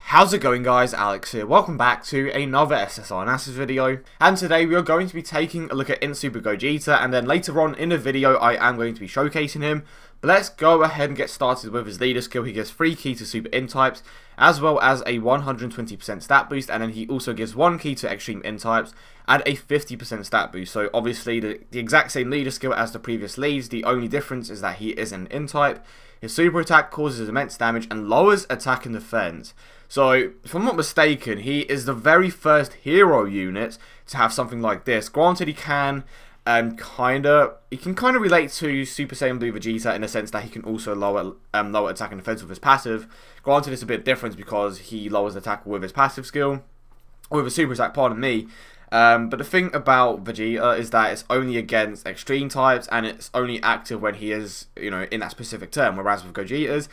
How's it going, guys? Alex here. Welcome back to another SSR analysis video, and today we are going to be taking a look at INT Super Gogeta, and then later on in the video I am going to be showcasing him. But let's go ahead and get started with his leader skill. He gives 3 key to Super INT types, as well as a 120% stat boost, and then he also gives 1 key to Extreme INT types and a 50% stat boost. So obviously the exact same leader skill as the previous leads. The only difference is that he is an INT type. His super attack causes immense damage and lowers attack and defense. So, if I'm not mistaken, he is the very first hero unit to have something like this. Granted, he can kind of relate to Super Saiyan Blue Vegeta in the sense that he can also lower attack and defense with his passive. Granted, it's a bit different because he lowers attack with his passive skill, or with his super attack, pardon me. But the thing about Vegeta is that it's only against extreme types, and it's only active when he is, in that specific turn. Whereas with Gogeta,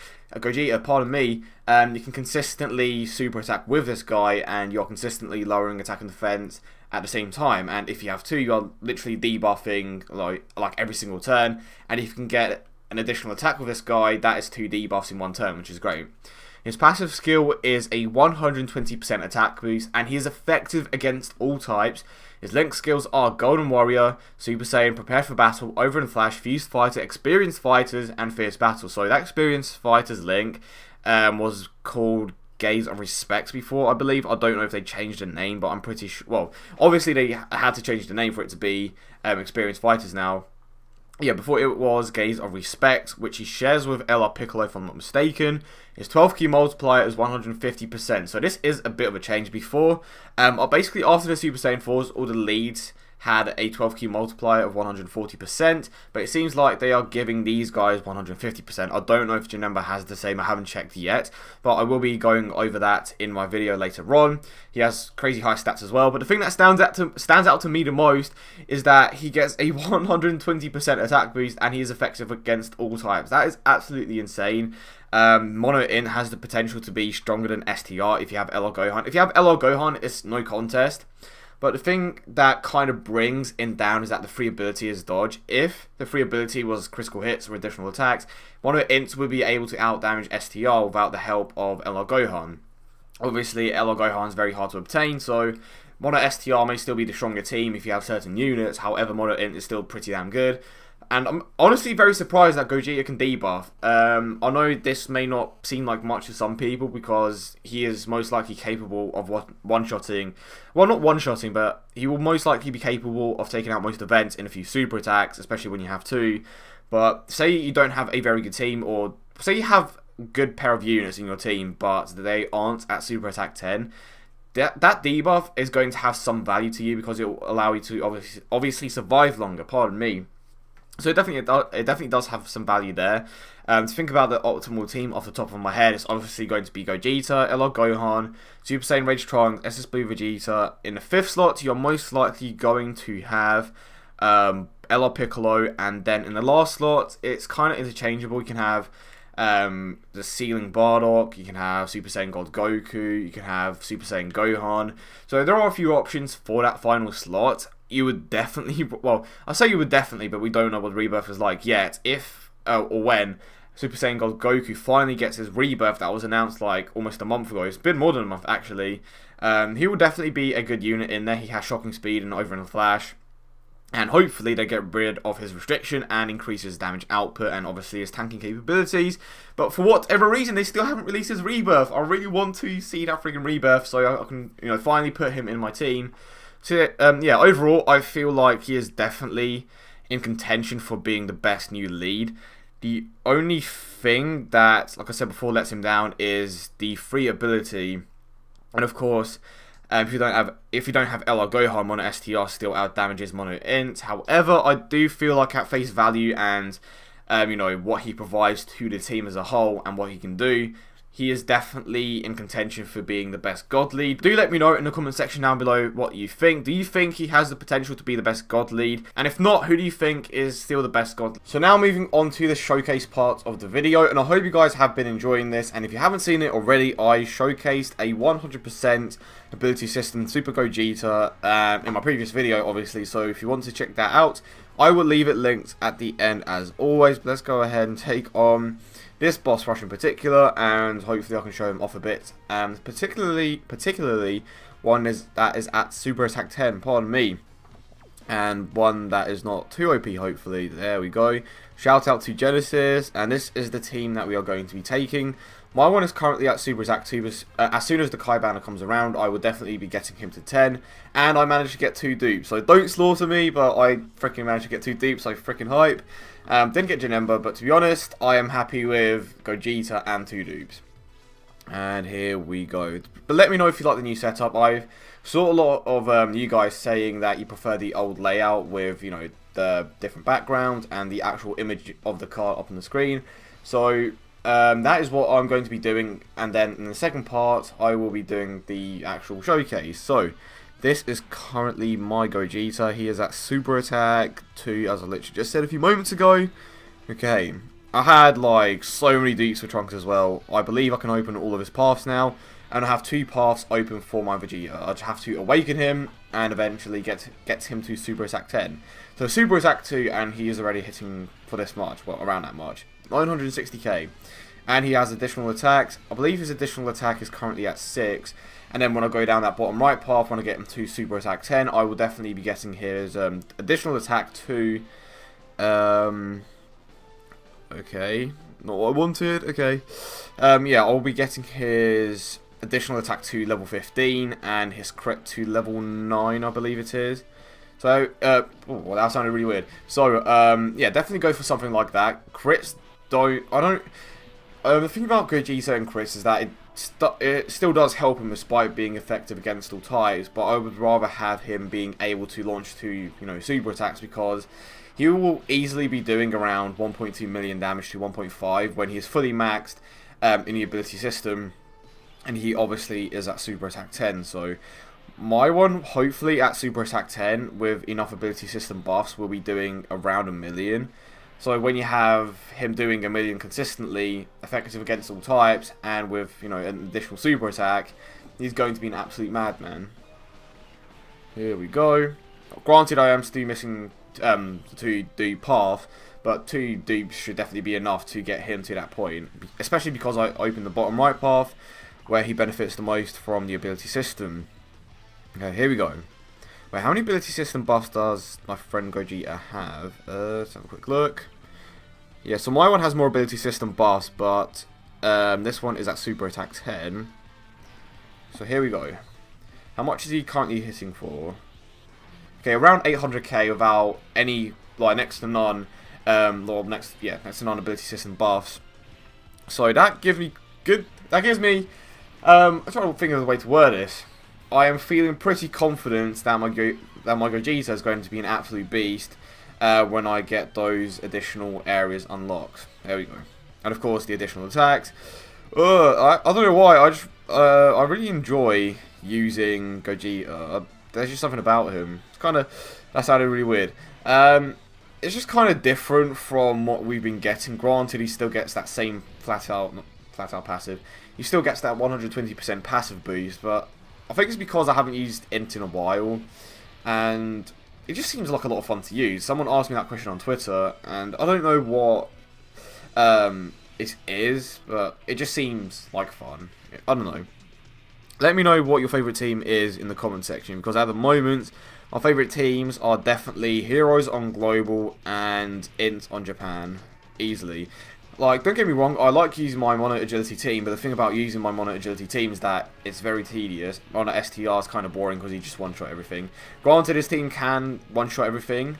you can consistently super attack with this guy, and you're consistently lowering attack and defense at the same time. And if you have 2, you're literally debuffing like every single turn. And if you can get an additional attack with this guy, that is 2 debuffs in one turn, which is great. His passive skill is a 120% attack boost, and he is effective against all types. His link skills are Golden Warrior, Super Saiyan, Prepare for Battle, Over and Flash, Fused Fighter, Experienced Fighters, and Fierce Battle. So that Experienced Fighters link was called Gaze of Respect before, I believe. I don't know if they changed the name, but I'm pretty sure. Well, obviously they had to change the name for it to be Experienced Fighters now. Yeah, before it was Gaze of Respect, which he shares with LR Piccolo, if I'm not mistaken. His 12 key multiplier is 150%, so this is a bit of a change. Before, basically after the Super Saiyan 4s, all the leads had a 12 key multiplier of 140%, but it seems like they are giving these guys 150%. I don't know if Janemba has the same, I haven't checked yet, but I will be going over that in my video later on. He has crazy high stats as well, but the thing that stands out to me the most is that he gets a 120% attack boost, and he is effective against all types. That is absolutely insane. Mono INT has the potential to be stronger than STR if you have LR Gohan. If you have LR Gohan, it's no contest. But the thing that kind of brings INT down is that the free ability is dodge. If the free ability was critical hits or additional attacks, Mono INT would be able to outdamage STR without the help of LR Gohan. Obviously, LR Gohan is very hard to obtain, so Mono STR may still be the stronger team if you have certain units. However, Mono INT is still pretty damn good. And I'm honestly very surprised that Gogeta can debuff. I know this may not seem like much to some people because he is most likely capable of one-shotting. Well, not one-shotting, but he will most likely be capable of taking out most events in a few super attacks, especially when you have 2. But say you don't have a very good team, or say you have a good pair of units in your team, but they aren't at super attack 10. That debuff is going to have some value to you because it will allow you to obviously survive longer, pardon me. So it definitely does have some value there. To think about the optimal team off the top of my head, it's obviously going to be Gogeta, LR Gohan, Super Saiyan Rage Trunks, SS Blue Vegeta. In the 5th slot, you're most likely going to have LR Piccolo, and then in the last slot, it's kind of interchangeable. You can have the Ceiling Bardock, you can have Super Saiyan God Goku, you can have Super Saiyan Gohan. So there are a few options for that final slot. You would definitely, well, I say you would definitely, but we don't know what Rebirth is like yet. If or when Super Saiyan God Goku finally gets his Rebirth that was announced like almost a month ago, it's been more than a month actually, he will definitely be a good unit in there. He has shocking speed and Over and Flash. And hopefully they get rid of his restriction and increase his damage output and obviously his tanking capabilities. But for whatever reason, they still haven't released his Rebirth. I really want to see that freaking Rebirth so I can, finally put him in my team. So, yeah, overall, I feel like he is definitely in contention for being the best new lead. The only thing that, like I said before, lets him down is the free ability. And of course, if you don't have LR Gohan, Mono STR still outdamages Mono INT. However, I do feel like at face value and what he provides to the team as a whole and what he can do, he is definitely in contention for being the best God lead. Do let me know in the comment section down below what you think. Do you think he has the potential to be the best God lead? And if not, who do you think is still the best God lead? So now moving on to the showcase part of the video, and I hope you guys have been enjoying this. And if you haven't seen it already, I showcased a 100% ability system Super Gogeta in my previous video, obviously. So if you want to check that out, I will leave it linked at the end as always. But let's go ahead and take on this boss rush in particular, and hopefully I can show him off a bit. And particularly one that is at Super Attack 10, pardon me. And one that is not too OP, hopefully. There we go. Shout out to Genesis, and this is the team that we are going to be taking. My one is currently at Super Attack 2. As soon as the Kai banner comes around, I will definitely be getting him to 10. And I managed to get 2 dupes. So don't slaughter me, but I freaking managed to get 2 dupes, so freaking hype. Didn't get Janemba, but to be honest, I am happy with Gogeta and 2 dupes. And here we go. But let me know if you like the new setup. I've saw a lot of you guys saying that you prefer the old layout with, you know, the different background and the actual image of the card up on the screen. So that is what I'm going to be doing, and then in the second part I will be doing the actual showcase. So this is currently my Gogeta. He is at Super Attack 2, as I literally just said a few moments ago. Okay, I had like so many dupes for Trunks as well. I believe I can open all of his paths now, and I have 2 paths open for my Vegeta. I just have to awaken him and eventually get him to Super Attack 10. So Super Attack 2, and he is already hitting for this much, well, around that much. 960k, and he has additional attacks. I believe his additional attack is currently at 6, and then when I go down that bottom right path, when I get him to Super Attack 10, I will definitely be getting his additional attack to okay, not what I wanted. Okay, yeah, I'll be getting his additional attack to level 15 and his crit to level 9, I believe it is. So, well, that sounded really weird. So, yeah, definitely go for something like that. Crits the thing about Gogeta and crits is that it still does help him despite being effective against all types, but I would rather have him being able to launch 2, you know, super attacks, because he will easily be doing around 1.2 million damage to 1.5 when he is fully maxed in the ability system, and he obviously is at Super Attack 10, so my one, hopefully at Super Attack 10, with enough ability system buffs, will be doing around 1 million. So when you have him doing 1 million consistently, effective against all types, and with, you know, an additional super attack, he's going to be an absolute madman. Here we go. Granted, I am still missing 2 dupe path, but 2 dupes should definitely be enough to get him to that point, especially because I opened the bottom right path, where he benefits the most from the ability system. Okay, here we go. Wait, how many ability system buffs does my friend Gogeta have? Let's have a quick look. Yeah, so my one has more ability system buffs, but this one is at Super Attack 10. So here we go. How much is he currently hitting for? Okay, around 800k without any, like, next to none, next to none ability system buffs. So that gives me I'm trying to think of the way to word this. I am feeling pretty confident that my Gogeta is going to be an absolute beast when I get those additional areas unlocked. There we go. And of course the additional attacks. I don't know why, I really enjoy using Gogeta. There's just something about him. It's that sounded really weird. It's just kind of different from what we've been getting. Granted, he still gets that same flat out passive. He still gets that 120% passive boost, but I think it's because I haven't used INT in a while, and it just seems like a lot of fun to use. Someone asked me that question on Twitter, and I don't know what it is, but it just seems like fun. I don't know. Let me know what your favourite team is in the comment section, because at the moment, our favourite teams are definitely Heroes on Global and INT on Japan, easily. Like, don't get me wrong, I like using my Mono Agility team, but the thing about using my Mono Agility team is that it's very tedious. Mono STR is kind of boring because he just one-shot everything. Granted, his team can one-shot everything,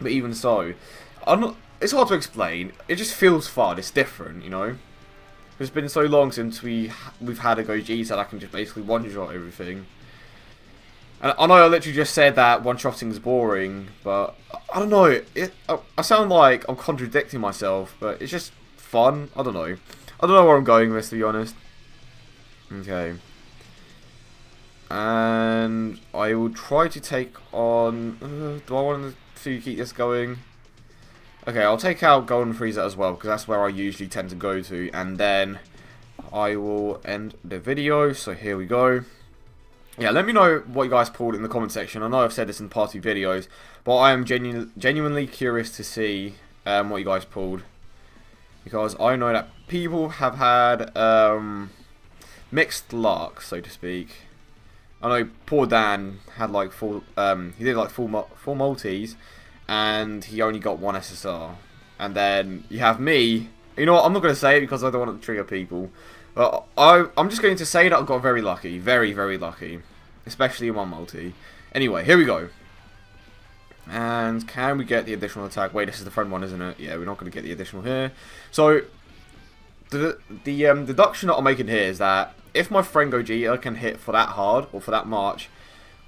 but even so, it's hard to explain. It just feels fun. It's different, you know? It's been so long since we've had a Gogeta that I can just basically one-shot everything. And I know I literally just said that one-shotting is boring, but I don't know. I sound like I'm contradicting myself, but it's just fun. I don't know. I don't know where I'm going with this, to be honest. Okay. And I will try to take on... do I want to keep this going? Okay, I'll take out Golden Frieza as well, because that's where I usually tend to go to. And then I will end the video. So here we go. Yeah, let me know what you guys pulled in the comment section. I know I've said this in past few videos, but I am genuinely curious to see what you guys pulled. because I know that people have had mixed luck, so to speak. I know poor Dan had like he did like full multis, and he only got one SSR. And then you have me. You know what? I'm not going to say it because I don't want to trigger people. But I'm just going to say that I got very lucky, very lucky, especially in one multi. Anyway, here we go. And can we get the additional attack? Wait, this is the front one, isn't it? Yeah, we're not going to get the additional here. So the deduction that I'm making here is that if my friend Gogeta can hit for that hard or for that much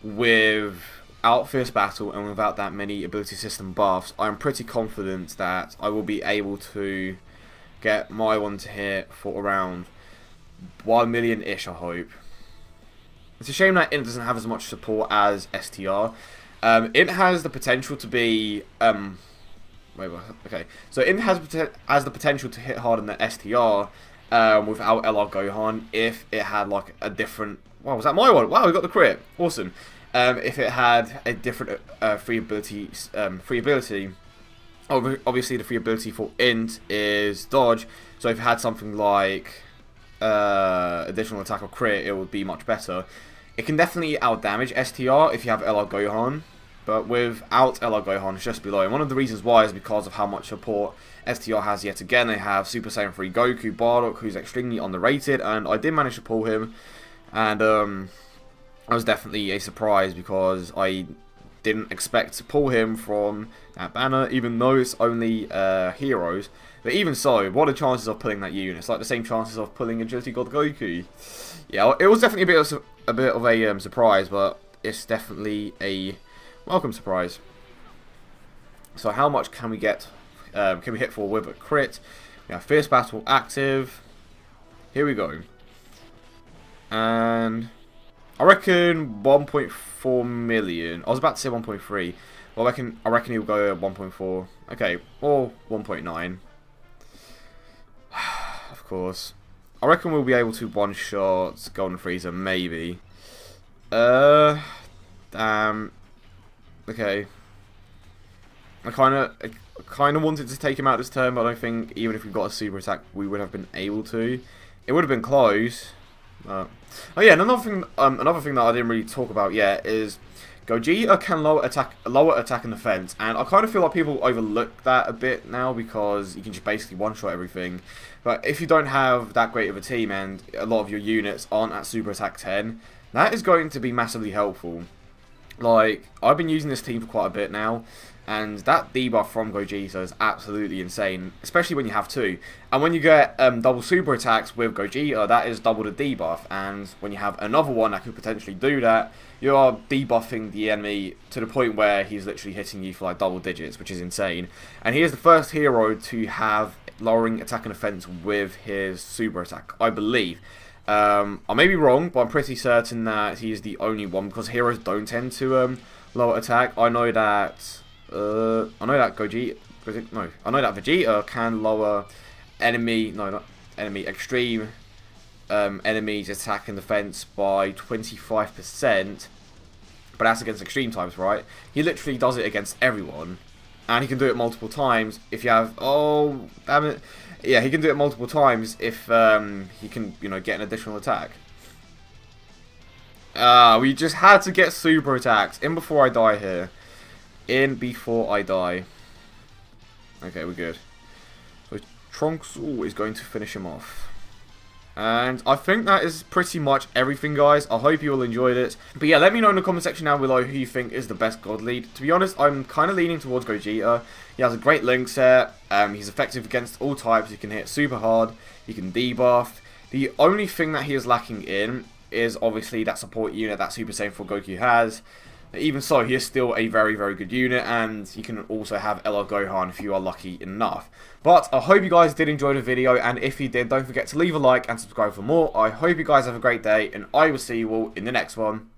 without Fierce Battle and without that many ability system buffs, I'm pretty confident that I will be able to get my one to hit for around 1 million-ish, I hope. It's a shame that INT doesn't have as much support as STR. INT has the potential to be okay. So INT has the potential to hit harder than STR without LR Gohan if it had like a different. Wow, was that my one? Wow, we got the crit. Awesome. If it had a different free ability. Obviously, the free ability for INT is dodge. So if it had something like additional attack or crit, it would be much better. It can definitely outdamage STR if you have LR Gohan, but without LR Gohan, it's just below. And one of the reasons why is because of how much support STR has yet again. They have Super Saiyan 3 Goku, Bardock, who's extremely underrated, and I did manage to pull him. And that was definitely a surprise because I didn't expect to pull him from that banner, even though it's only heroes. But even so, what are the chances of pulling that unit? It's like the same chances of pulling Agility God Goku. Yeah, it was definitely a bit of a surprise, but it's definitely a welcome surprise. So how much can we get? Can we hit for with a crit? We have Fierce Battle active. Here we go. And I reckon 1.4 million. I was about to say 1.3. Well, I reckon he'll go at 1.4. Okay, or 1.9. Of course. I reckon we'll be able to one-shot Golden Frieza, maybe. Damn. Okay. I kind of wanted to take him out this turn, but I don't think even if we got a super attack, we would have been able to. It would have been close. Oh yeah, and another thing that I didn't really talk about yet is Gogeta can lower attack and defense, and I kind of feel like people overlook that a bit now because you can just basically one-shot everything. But if you don't have that great of a team and a lot of your units aren't at super attack 10, that is going to be massively helpful. Like, I've been using this team for quite a bit now, and that debuff from Gogeta is absolutely insane, especially when you have two. And when you get double super attacks with Gogeta, that is double the debuff, and when you have another one that could potentially do that, you are debuffing the enemy to the point where he's literally hitting you for like double digits, which is insane. And he is the first hero to have lowering attack and defense with his super attack, I believe. I may be wrong, but I'm pretty certain that he is the only one, because heroes don't tend to lower attack. I know that Vegeta can lower extreme enemies attack and defense by 25%, but that's against extreme types, right? He literally does it against everyone, and he can do it multiple times if you have, oh damn it, yeah, he can do it multiple times if he can, you know, get an additional attack. We just had to get super attacks in before I die here. In before I die. Okay, we're good. So Trunks is going to finish him off. And I think that is pretty much everything, guys. I hope you all enjoyed it. But yeah, let me know in the comment section down below who you think is the best God Lead. To be honest, I'm kind of leaning towards Gogeta. He has a great link set. He's effective against all types. He can hit super hard. He can debuff. The only thing that he is lacking in is obviously that support unit that Super Saiyan 4 Goku has. Even so, he is still a very, very good unit, and you can also have LR Gohan if you are lucky enough. But I hope you guys did enjoy the video, and if you did, don't forget to leave a like and subscribe for more. I hope you guys have a great day, and I will see you all in the next one.